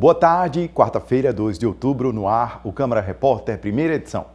Boa tarde, quarta-feira, 2 de outubro, no ar, o Câmara Repórter, primeira edição.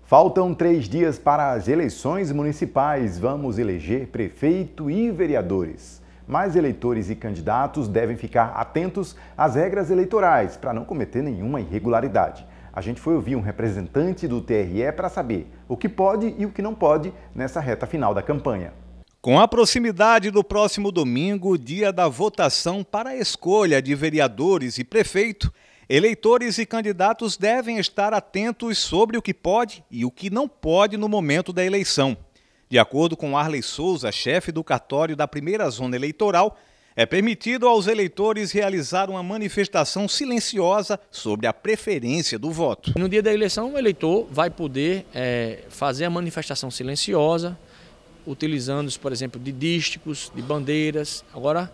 Faltam 3 dias para as eleições municipais. Vamos eleger prefeito e vereadores. Mas eleitores e candidatos devem ficar atentos às regras eleitorais para não cometer nenhuma irregularidade. A gente foi ouvir um representante do TRE para saber o que pode e o que não pode nessa reta final da campanha. Com a proximidade do próximo domingo, dia da votação para a escolha de vereadores e prefeito, eleitores e candidatos devem estar atentos sobre o que pode e o que não pode no momento da eleição. De acordo com Arley Souza, chefe do cartório da primeira zona eleitoral, é permitido aos eleitores realizar uma manifestação silenciosa sobre a preferência do voto. No dia da eleição, o eleitor vai poder fazer a manifestação silenciosa, utilizando, por exemplo, de dísticos, de bandeiras. Agora,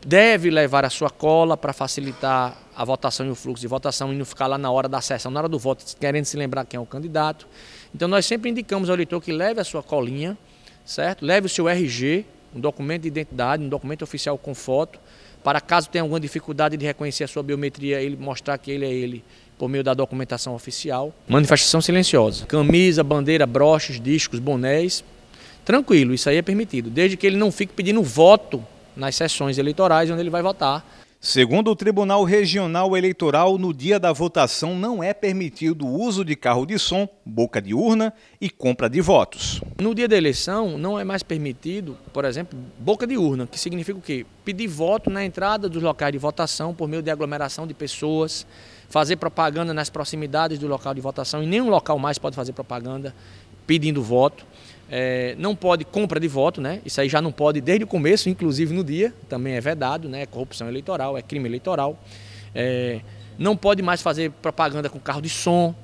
deve levar a sua cola para facilitar a votação e o fluxo de votação e não ficar lá na hora da sessão, na hora do voto, querendo se lembrar quem é o candidato. Então, nós sempre indicamos ao eleitor que leve a sua colinha, certo? Leve o seu RG, um documento de identidade, um documento oficial com foto, para caso tenha alguma dificuldade de reconhecer a sua biometria, ele mostrar que ele é ele por meio da documentação oficial. Manifestação silenciosa. Camisa, bandeira, broches, discos, bonés. Tranquilo, isso aí é permitido, desde que ele não fique pedindo voto nas sessões eleitorais onde ele vai votar. Segundo o Tribunal Regional Eleitoral, no dia da votação não é permitido o uso de carro de som, boca de urna e compra de votos. No dia da eleição não é mais permitido, por exemplo, boca de urna, que significa o quê? Pedir voto na entrada dos locais de votação por meio de aglomeração de pessoas, fazer propaganda nas proximidades do local de votação, e nenhum local mais pode fazer propaganda pedindo voto. Não pode compra de voto, né? Isso aí já não pode desde o começo, inclusive no dia, também é vedado, né? É corrupção eleitoral, é crime eleitoral. Não pode mais fazer propaganda com carro de som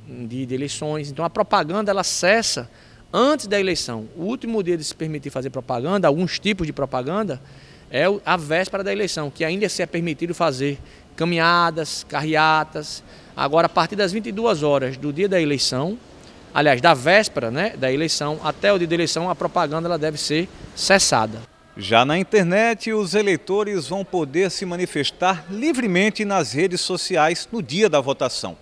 de eleições. Então a propaganda ela cessa antes da eleição. O último dia de se permitir fazer propaganda, alguns tipos de propaganda, é a véspera da eleição, que ainda se é permitido fazer caminhadas, carreatas. Agora, a partir das 22 horas do dia da eleição, aliás, da véspera, né, da eleição até o dia da eleição, a propaganda ela deve ser cessada. Já na internet, os eleitores vão poder se manifestar livremente nas redes sociais no dia da votação.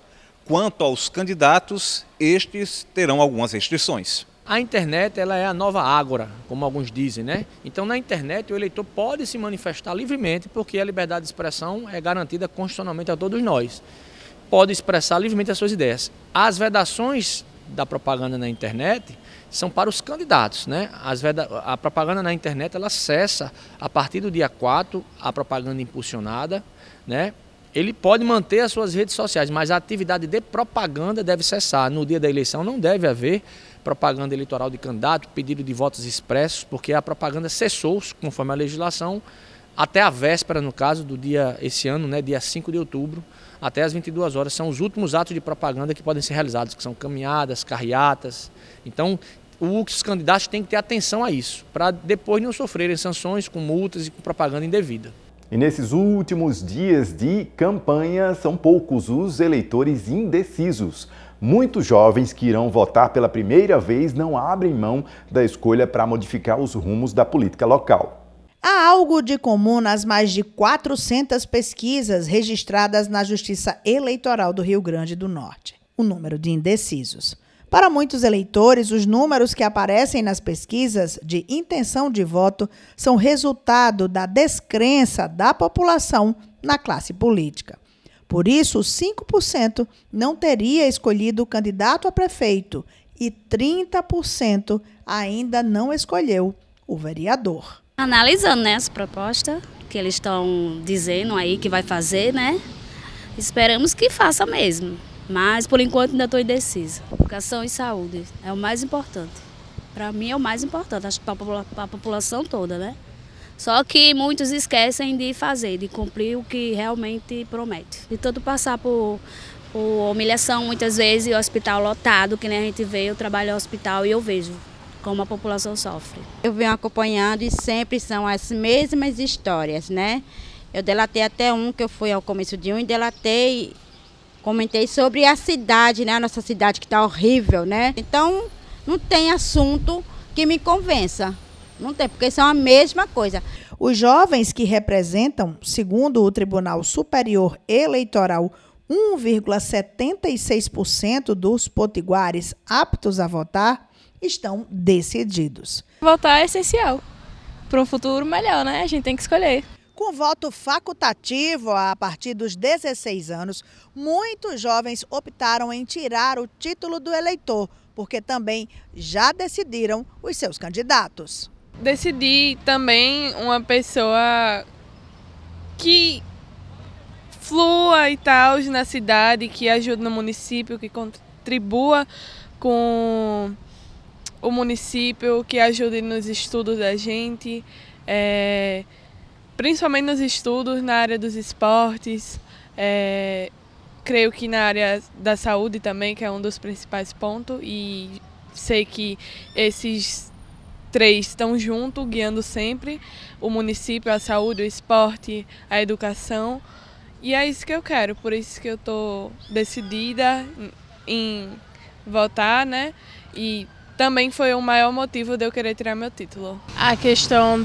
Quanto aos candidatos, estes terão algumas restrições. A internet ela é a nova ágora, como alguns dizem, né? Então, na internet, o eleitor pode se manifestar livremente, porque a liberdade de expressão é garantida constitucionalmente a todos nós. Pode expressar livremente as suas ideias. As vedações da propaganda na internet são para os candidatos, né? A propaganda na internet ela cessa a partir do dia 4, a propaganda impulsionada, né? Ele pode manter as suas redes sociais, mas a atividade de propaganda deve cessar. No dia da eleição não deve haver propaganda eleitoral de candidato, pedido de votos expressos, porque a propaganda cessou, conforme a legislação, até a véspera, no caso, do dia, esse ano, né, dia 5 de outubro, até as 22 horas, são os últimos atos de propaganda que podem ser realizados, que são caminhadas, carreatas. Então, os candidatos têm que ter atenção a isso, para depois não sofrerem sanções com multas e com propaganda indevida. E nesses últimos dias de campanha, são poucos os eleitores indecisos. Muitos jovens que irão votar pela primeira vez não abrem mão da escolha para modificar os rumos da política local. Há algo de comum nas mais de 400 pesquisas registradas na Justiça Eleitoral do Rio Grande do Norte: o número de indecisos. Para muitos eleitores, os números que aparecem nas pesquisas de intenção de voto são resultado da descrença da população na classe política. Por isso, 5% não teria escolhido o candidato a prefeito e 30% ainda não escolheu o vereador. Analisando, né, as propostas que eles estão dizendo aí que vai fazer, né? Esperamos que faça mesmo. Mas, por enquanto, ainda estou indecisa. Educação e saúde é o mais importante. Para mim é o mais importante, acho que para a população toda, né? Só que muitos esquecem de fazer, de cumprir o que realmente promete. De tanto passar por humilhação, muitas vezes, o hospital lotado, que nem a gente vê, eu trabalho no hospital e eu vejo como a população sofre. Eu venho acompanhando e sempre são as mesmas histórias, né? Eu delatei até que eu fui ao começo de e comentei sobre a cidade, né? A nossa cidade que está horrível, né? Então, não tem assunto que me convença. Não tem, porque são a mesma coisa. Os jovens que representam, segundo o Tribunal Superior Eleitoral, 1,76% dos potiguares aptos a votar, estão decididos. Votar é essencial para um futuro melhor, né? A gente tem que escolher. Com voto facultativo a partir dos 16 anos, muitos jovens optaram em tirar o título do eleitor, porque também já decidiram os seus candidatos. Decidi também uma pessoa que flua e tal na cidade, que ajude no município, que contribua com o município, que ajude nos estudos da gente, principalmente nos estudos na área dos esportes, creio que na área da saúde também, que é um dos principais pontos, e sei que esses três estão juntos, guiando sempre o município, a saúde, o esporte, a educação, e é isso que eu quero, por isso que eu estou decidida em votar, né? E também foi o maior motivo de eu querer tirar meu título. A questão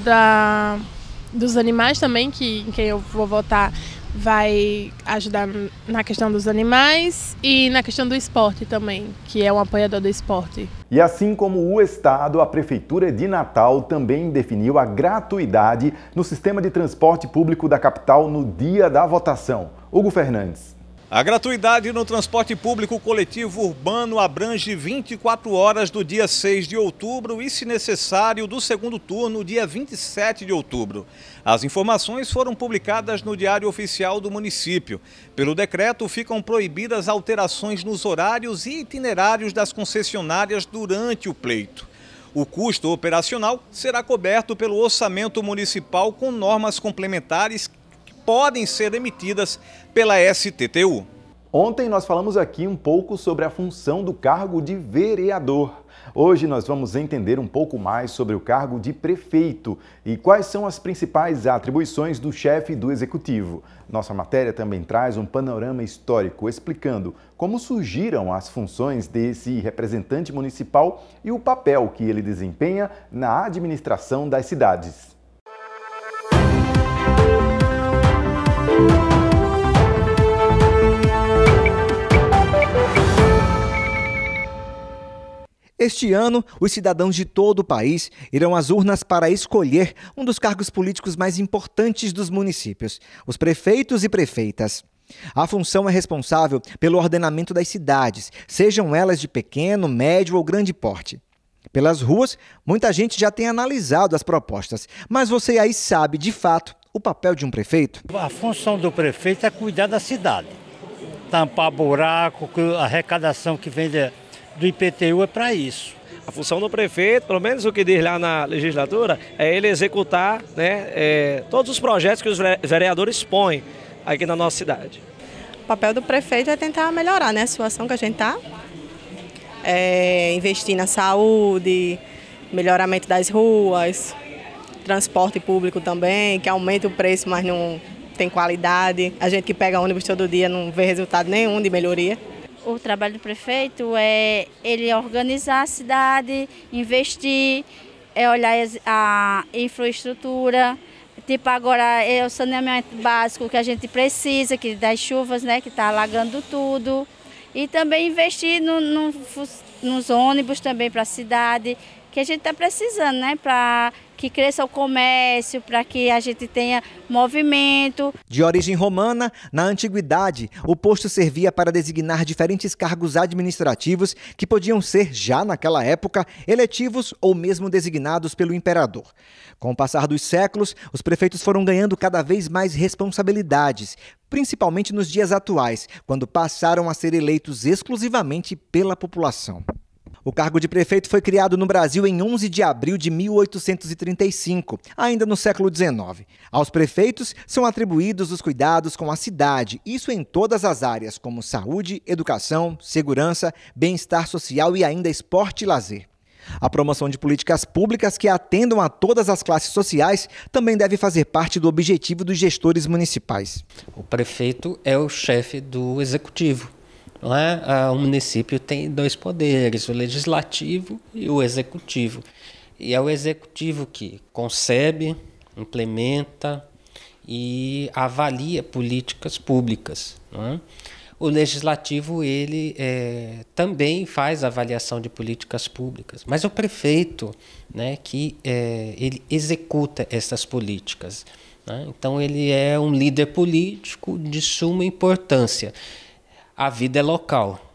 dos animais também, que em quem eu vou votar vai ajudar na questão dos animais e na questão do esporte também, que é um apoiador do esporte. E assim como o Estado, a Prefeitura de Natal também definiu a gratuidade no sistema de transporte público da capital no dia da votação. Hugo Fernandes. A gratuidade no transporte público coletivo urbano abrange 24 horas do dia 6 de outubro e, se necessário, do segundo turno, dia 27 de outubro. As informações foram publicadas no Diário Oficial do município. Pelo decreto, ficam proibidas alterações nos horários e itinerários das concessionárias durante o pleito. O custo operacional será coberto pelo orçamento municipal com normas complementares que podem ser emitidas pela STTU. Ontem nós falamos aqui um pouco sobre a função do cargo de vereador. Hoje nós vamos entender um pouco mais sobre o cargo de prefeito e quais são as principais atribuições do chefe do executivo. Nossa matéria também traz um panorama histórico explicando como surgiram as funções desse representante municipal e o papel que ele desempenha na administração das cidades. Este ano, os cidadãos de todo o país irão às urnas para escolher um dos cargos políticos mais importantes dos municípios, os prefeitos e prefeitas. A função é responsável pelo ordenamento das cidades, sejam elas de pequeno, médio ou grande porte. Pelas ruas, muita gente já tem analisado as propostas, mas você aí sabe, de fato, o papel de um prefeito? A função do prefeito é cuidar da cidade, tampar buraco, a arrecadação que vem do IPTU é para isso. A função do prefeito, pelo menos o que diz lá na legislatura, é ele executar, né, todos os projetos que os vereadores põem aqui na nossa cidade. O papel do prefeito é tentar melhorar, né, a situação que a gente está, investir na saúde, melhoramento das ruas, transporte público também, que aumenta o preço, mas não tem qualidade. A gente que pega ônibus todo dia não vê resultado nenhum de melhoria. O trabalho do prefeito é ele organizar a cidade, investir, olhar a infraestrutura, tipo agora é o saneamento básico que a gente precisa, que das chuvas, né, que está alagando tudo, e também investir nos ônibus também para a cidade, que a gente está precisando, né, para que cresça o comércio, para que a gente tenha movimento. De origem romana, na antiguidade, o posto servia para designar diferentes cargos administrativos que podiam ser, já naquela época, eletivos ou mesmo designados pelo imperador. Com o passar dos séculos, os prefeitos foram ganhando cada vez mais responsabilidades, principalmente nos dias atuais, quando passaram a ser eleitos exclusivamente pela população. O cargo de prefeito foi criado no Brasil em 11 de abril de 1835, ainda no século XIX. Aos prefeitos são atribuídos os cuidados com a cidade, isso em todas as áreas, como saúde, educação, segurança, bem-estar social e ainda esporte e lazer. A promoção de políticas públicas que atendam a todas as classes sociais também deve fazer parte do objetivo dos gestores municipais. O prefeito é o chefe do executivo. O município tem dois poderes, o legislativo e o executivo. E é o executivo que concebe, implementa e avalia políticas públicas, né? O legislativo ele também faz avaliação de políticas públicas, mas o prefeito, né, que ele executa essas políticas, né? Então ele é um líder político de suma importância. A vida é local,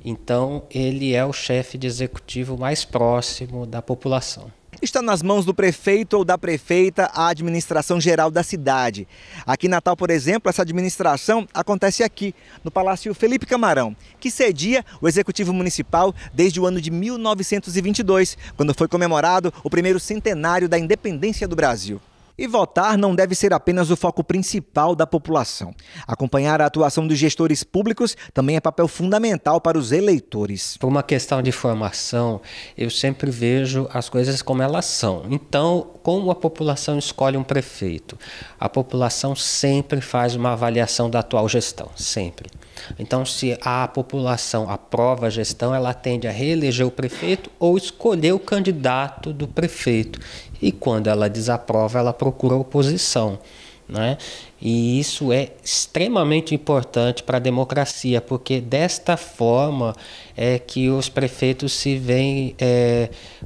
então ele é o chefe de executivo mais próximo da população. Está nas mãos do prefeito ou da prefeita a administração geral da cidade. Aqui em Natal, por exemplo, essa administração acontece aqui, no Palácio Felipe Camarão, que cedia o Executivo Municipal desde o ano de 1922, quando foi comemorado o primeiro centenário da independência do Brasil. E votar não deve ser apenas o foco principal da população. Acompanhar a atuação dos gestores públicos também é papel fundamental para os eleitores. Por uma questão de formação, eu sempre vejo as coisas como elas são. Então, como a população escolhe um prefeito? A população sempre faz uma avaliação da atual gestão, sempre. Então, se a população aprova a gestão, ela tende a reeleger o prefeito ou escolher o candidato do prefeito. E quando ela desaprova, ela procura oposição, né? E isso é extremamente importante para a democracia, porque desta forma é que os prefeitos se veem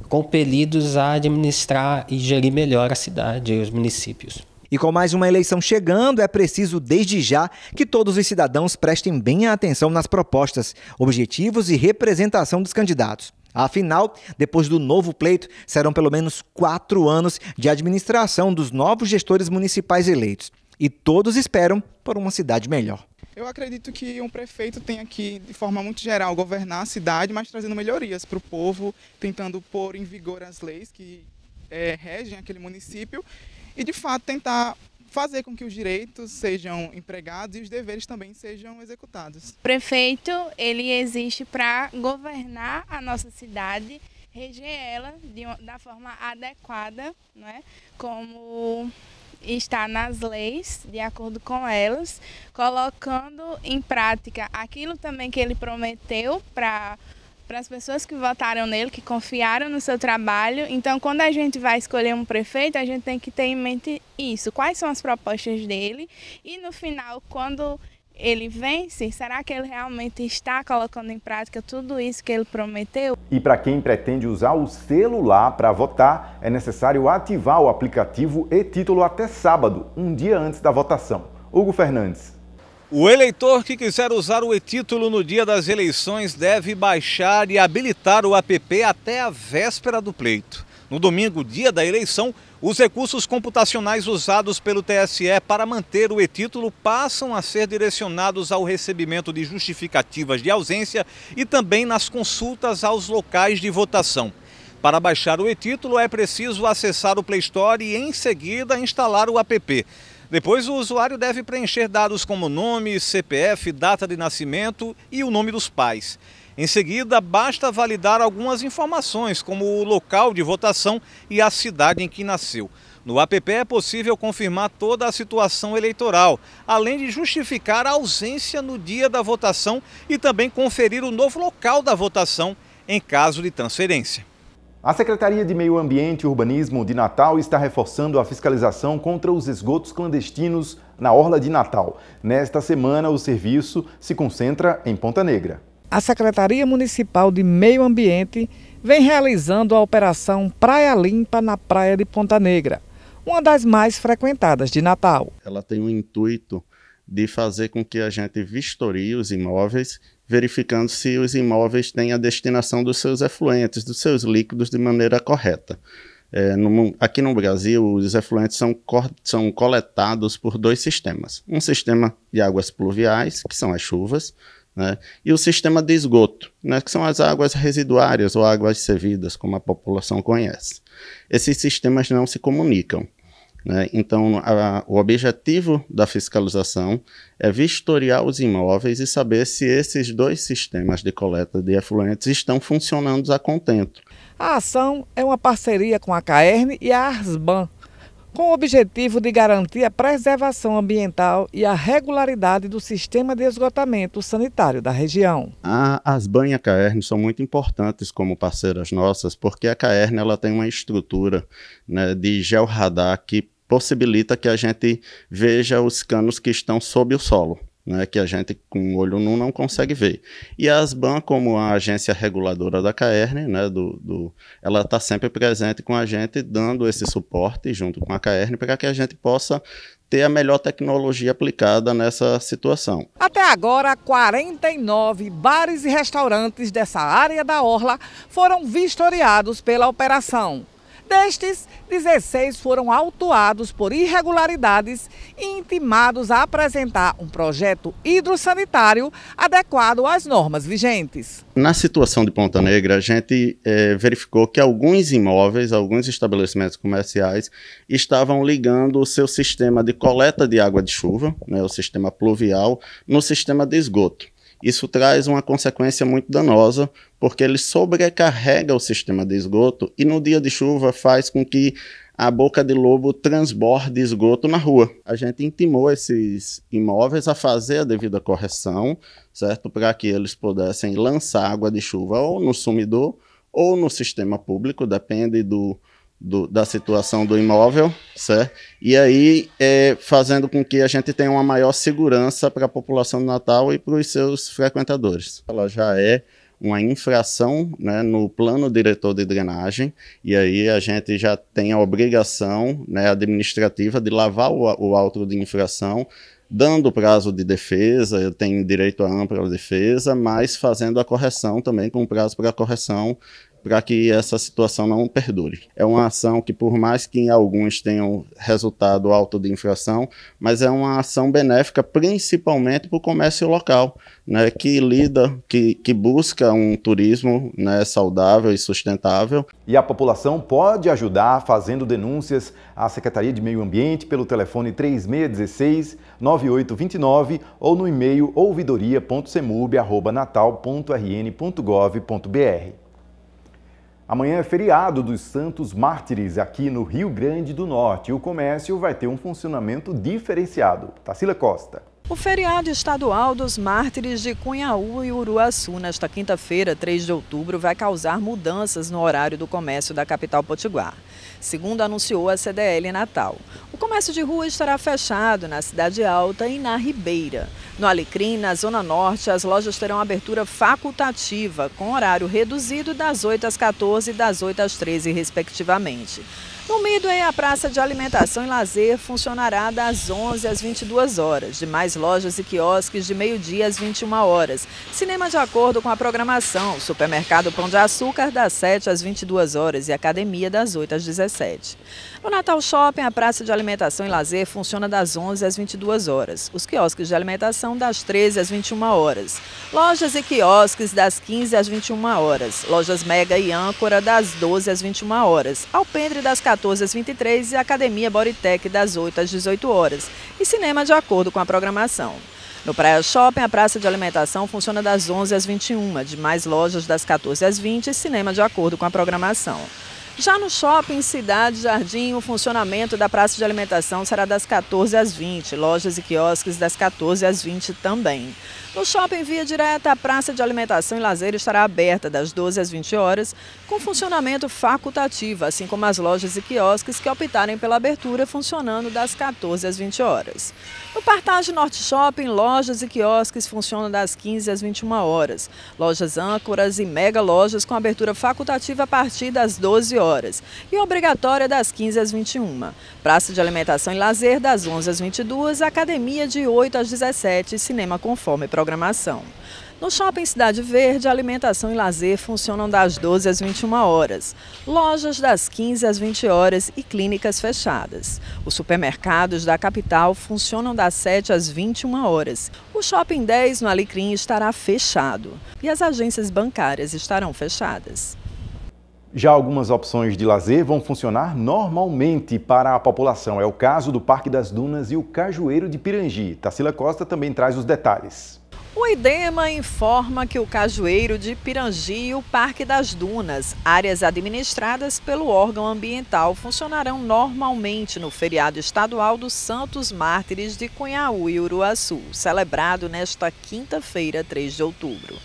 compelidos a administrar e gerir melhor a cidade e os municípios. E com mais uma eleição chegando, é preciso, desde já, que todos os cidadãos prestem bem atenção nas propostas, objetivos e representação dos candidatos. Afinal, depois do novo pleito, serão pelo menos 4 anos de administração dos novos gestores municipais eleitos. E todos esperam por uma cidade melhor. Eu acredito que um prefeito tem que, de forma muito geral, governar a cidade, mas trazendo melhorias para o povo, tentando pôr em vigor as leis que regem aquele município e, de fato, tentar fazer com que os direitos sejam empregados e os deveres também sejam executados. O prefeito, ele existe para governar a nossa cidade, reger ela da forma adequada, né? Como está nas leis, de acordo com elas, colocando em prática aquilo também que ele prometeu para as pessoas que votaram nele, que confiaram no seu trabalho. Então, quando a gente vai escolher um prefeito, a gente tem que ter em mente isso, quais são as propostas dele e, no final, quando ele vence, será que ele realmente está colocando em prática tudo isso que ele prometeu? E para quem pretende usar o celular para votar, é necessário ativar o aplicativo e-Título até sábado, um dia antes da votação. Hugo Fernandes. O eleitor que quiser usar o e-Título no dia das eleições deve baixar e habilitar o app até a véspera do pleito. No domingo, dia da eleição, os recursos computacionais usados pelo TSE para manter o e-Título passam a ser direcionados ao recebimento de justificativas de ausência e também nas consultas aos locais de votação. Para baixar o e-Título é preciso acessar o Play Store e, em seguida, instalar o app. Depois, o usuário deve preencher dados como nome, CPF, data de nascimento e o nome dos pais. Em seguida, basta validar algumas informações, como o local de votação e a cidade em que nasceu. No app é possível confirmar toda a situação eleitoral, além de justificar a ausência no dia da votação e também conferir o novo local da votação em caso de transferência. A Secretaria de Meio Ambiente e Urbanismo de Natal está reforçando a fiscalização contra os esgotos clandestinos na Orla de Natal. Nesta semana, o serviço se concentra em Ponta Negra. A Secretaria Municipal de Meio Ambiente vem realizando a operação Praia Limpa na Praia de Ponta Negra, uma das mais frequentadas de Natal. Ela tem o intuito de fazer com que a gente vistorie os imóveis, verificando se os imóveis têm a destinação dos seus efluentes, dos seus líquidos de maneira correta. Aqui no Brasil, os efluentes são coletados por 2 sistemas. Um sistema de águas pluviais, que são as chuvas, né, e o sistema de esgoto, né, que são as águas residuárias ou águas servidas, como a população conhece. Esses sistemas não se comunicam. Então, o objetivo da fiscalização é vistoriar os imóveis e saber se esses 2 sistemas de coleta de efluentes estão funcionando a contento. A ação é uma parceria com a CAERN e a ARSBAN, com o objetivo de garantir a preservação ambiental e a regularidade do sistema de esgotamento sanitário da região. A ARSBAN e a CAERN são muito importantes como parceiras nossas, porque a CAERN ela tem uma estrutura, né, de georradar que possibilita que a gente veja os canos que estão sob o solo, né, que a gente com o olho nu não consegue ver. E a ASBAN, como a agência reguladora da CAERN, né, ela está sempre presente com a gente, dando esse suporte junto com a CAERN para que a gente possa ter a melhor tecnologia aplicada nessa situação. Até agora, 49 bares e restaurantes dessa área da orla foram vistoriados pela operação. Destes, 16 foram autuados por irregularidades e intimados a apresentar um projeto hidrossanitário adequado às normas vigentes. Na situação de Ponta Negra, a gente verificou que alguns imóveis, alguns estabelecimentos comerciais estavam ligando o seu sistema de coleta de água de chuva, né, o sistema pluvial, no sistema de esgoto. Isso traz uma consequência muito danosa, porque ele sobrecarrega o sistema de esgoto e no dia de chuva faz com que a boca de lobo transborde esgoto na rua. A gente intimou esses imóveis a fazer a devida correção, certo? Para que eles pudessem lançar água de chuva ou no sumidor ou no sistema público, depende da situação do imóvel, certo? E aí fazendo com que a gente tenha uma maior segurança para a população de Natal e para os seus frequentadores. Ela já é uma infração, né, no plano diretor de drenagem, e aí a gente já tem a obrigação, né, administrativa de lavar o auto de infração, dando prazo de defesa, tem direito a ampla defesa, mas fazendo a correção também com prazo para correção, para que essa situação não perdure. É uma ação que, por mais que em alguns tenham resultado alto de infração, mas é uma ação benéfica principalmente para o comércio local, né, que busca um turismo, né, saudável e sustentável. E a população pode ajudar fazendo denúncias à Secretaria de Meio Ambiente pelo telefone 3616-9829 ou no e-mail ouvidoria.semub@natal.rn.gov.br. Amanhã é feriado dos Santos Mártires aqui no Rio Grande do Norte e o comércio vai ter um funcionamento diferenciado. Tarsila Costa. O feriado estadual dos Mártires de Cunhaú e Uruaçu, nesta quinta-feira, 3 de outubro, vai causar mudanças no horário do comércio da capital potiguar. Segundo anunciou a CDL Natal, o comércio de rua estará fechado na Cidade Alta e na Ribeira. No Alecrim, na Zona Norte, as lojas terão abertura facultativa, com horário reduzido das 8 às 14 e das 8 às 13, respectivamente. No Midway, a praça de alimentação e lazer funcionará das 11 às 22 horas. Demais lojas e quiosques de meio-dia às 21 horas. Cinema de acordo com a programação. Supermercado Pão de Açúcar das 7 às 22 horas e academia das 8 às 17. No Natal Shopping, a praça de alimentação e lazer funciona das 11 às 22 horas. Os quiosques de alimentação das 13 às 21 horas. Lojas e quiosques das 15 às 21 horas. Lojas Mega e Âncora das 12 às 21 horas. Alpendre das 14 às 23 e Academia Bodytech das 8 às 18 horas. E cinema de acordo com a programação. No Praia Shopping, a praça de alimentação funciona das 11 às 21, demais lojas das 14 às 20 e cinema de acordo com a programação. Já no Shopping Cidade Jardim, o funcionamento da praça de alimentação será das 14 às 20, lojas e quiosques das 14 às 20 também. No Shopping Via Direta, a praça de alimentação e lazer estará aberta das 12 às 20 horas, com funcionamento facultativo, assim como as lojas e quiosques que optarem pela abertura, funcionando das 14 às 20 horas. No Partage Norte Shopping, lojas e quiosques funcionam das 15 às 21 horas. Lojas âncoras e mega lojas com abertura facultativa a partir das 12 horas e obrigatória das 15 às 21. Praça de alimentação e lazer das 11 às 22, academia de 8 às 17 e cinema conforme programação. No Shopping Cidade Verde, a alimentação e lazer funcionam das 12 às 21 horas, lojas das 15 às 20 horas e clínicas fechadas. Os supermercados da capital funcionam das 7 às 21 horas. O Shopping 10 no Alecrim estará fechado e as agências bancárias estarão fechadas. Já algumas opções de lazer vão funcionar normalmente para a população. É o caso do Parque das Dunas e o Cajueiro de Pirangi. Tarsila Costa também traz os detalhes. O IDEMA informa que o Cajueiro de Pirangi e o Parque das Dunas, áreas administradas pelo órgão ambiental, funcionarão normalmente no feriado estadual dos Santos Mártires de Cunhaú e Uruaçu, celebrado nesta quinta-feira, 3 de outubro.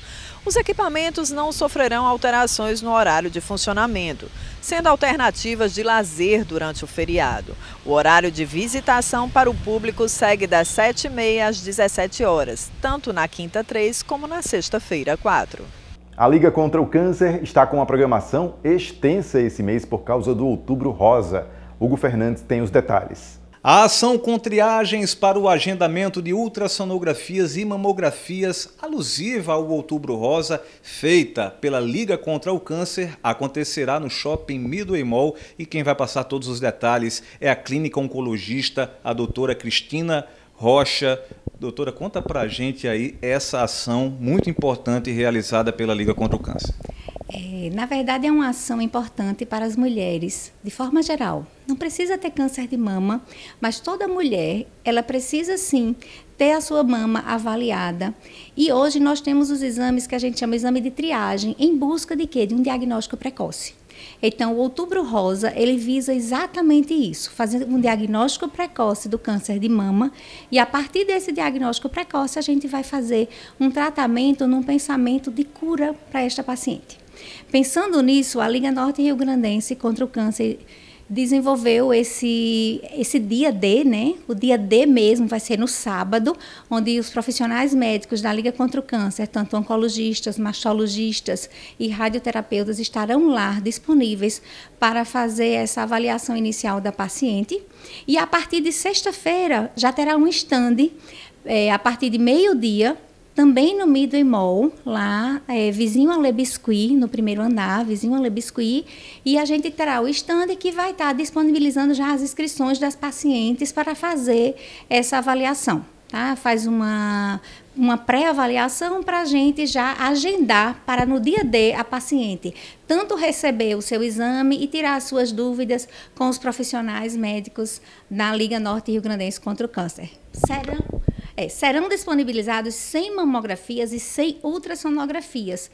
Os equipamentos não sofrerão alterações no horário de funcionamento, sendo alternativas de lazer durante o feriado. O horário de visitação para o público segue das 7h30 às 17 horas, tanto na quinta 3 como na sexta-feira 4. A Liga contra o Câncer está com uma programação extensa esse mês por causa do Outubro Rosa. Hugo Fernandes tem os detalhes. A ação com triagens para o agendamento de ultrassonografias e mamografias alusiva ao Outubro Rosa, feita pela Liga contra o Câncer, acontecerá no Shopping Midway Mall e quem vai passar todos os detalhes é a clínica oncologista, a doutora Cristina Rocha. Doutora, conta pra gente aí essa ação muito importante realizada pela Liga contra o Câncer. Na verdade, é uma ação importante para as mulheres, de forma geral. Não precisa ter câncer de mama, mas toda mulher, ela precisa sim ter a sua mama avaliada. E hoje nós temos os exames que a gente chama de exame de triagem, em busca de quê? De um diagnóstico precoce. Então, o Outubro Rosa, ele visa exatamente isso, fazer um diagnóstico precoce do câncer de mama e a partir desse diagnóstico precoce a gente vai fazer um tratamento num pensamento de cura para esta paciente. Pensando nisso, a Liga Norte Rio Grandense contra o Câncer desenvolveu esse dia D, né? O dia D mesmo vai ser no sábado, onde os profissionais médicos da Liga contra o Câncer, tanto oncologistas, mastologistas e radioterapeutas estarão lá disponíveis para fazer essa avaliação inicial da paciente. E a partir de sexta-feira já terá um stand, a partir de meio-dia, também no Midway Mall, lá, vizinho ao Le Biscuit, no primeiro andar, vizinho ao Le Biscuit, e a gente terá o stand que vai estar disponibilizando já as inscrições das pacientes para fazer essa avaliação. Tá? Faz uma pré-avaliação para a gente já agendar para no dia D a paciente tanto receber o seu exame e tirar as suas dúvidas com os profissionais médicos da Liga Norte Rio Grandense contra o Câncer. Serão disponibilizados 100 mamografias e 100 ultrassonografias.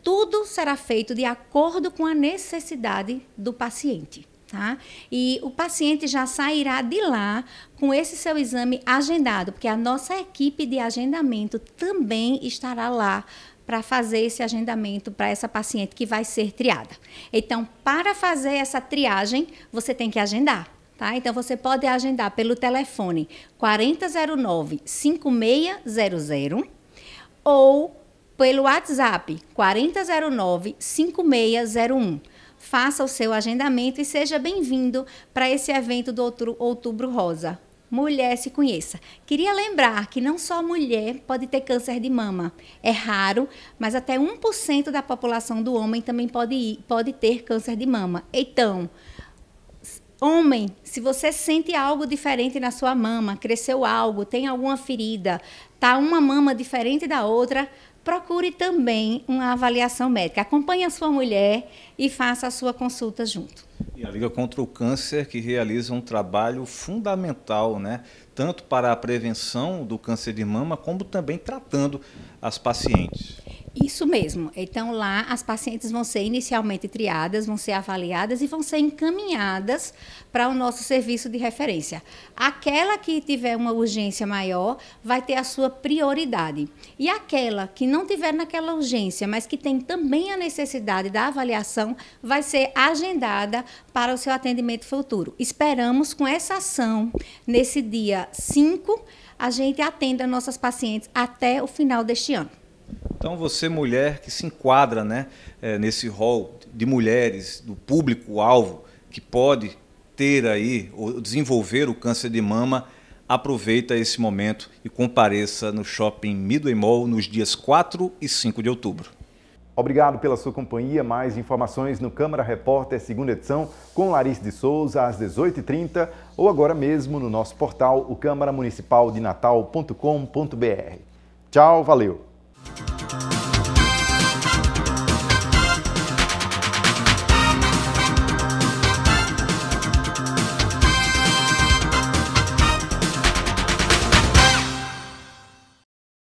Tudo será feito de acordo com a necessidade do paciente. Tá? E o paciente já sairá de lá com esse seu exame agendado, porque a nossa equipe de agendamento também estará lá para fazer esse agendamento para essa paciente que vai ser triada. Então, para fazer essa triagem, você tem que agendar. Tá? Então, você pode agendar pelo telefone 4009-5600 ou pelo WhatsApp 4009-5601. Faça o seu agendamento e seja bem-vindo para esse evento do Outubro Rosa. Mulher se conheça. Queria lembrar que não só mulher pode ter câncer de mama. É raro, mas até 1% da população do homem também pode ter câncer de mama. Então, homem, se você sente algo diferente na sua mama, cresceu algo, tem alguma ferida, tá uma mama diferente da outra, procure também uma avaliação médica. Acompanhe a sua mulher e faça a sua consulta junto. E a Liga contra o Câncer que realiza um trabalho fundamental, né? Tanto para a prevenção do câncer de mama, como também tratando as pacientes. Isso mesmo. Então, lá as pacientes vão ser inicialmente triadas, vão ser avaliadas e vão ser encaminhadas para o nosso serviço de referência. Aquela que tiver uma urgência maior vai ter a sua prioridade. E aquela que não tiver naquela urgência, mas que tem também a necessidade da avaliação, vai ser agendada para o seu atendimento futuro. Esperamos, com essa ação, nesse dia 5, a gente atenda nossas pacientes até o final deste ano. Então, você, mulher que se enquadra, né, nesse rol de mulheres, do público-alvo, que pode ter aí, ou desenvolver o câncer de mama, aproveita esse momento e compareça no Shopping Midway Mall nos dias 4 e 5 de outubro. Obrigado pela sua companhia. Mais informações no Câmara Repórter, segunda edição, com Larissa de Souza, às 18h30, ou agora mesmo no nosso portal, o câmaramunicipaldinatal.com.br. Tchau, valeu!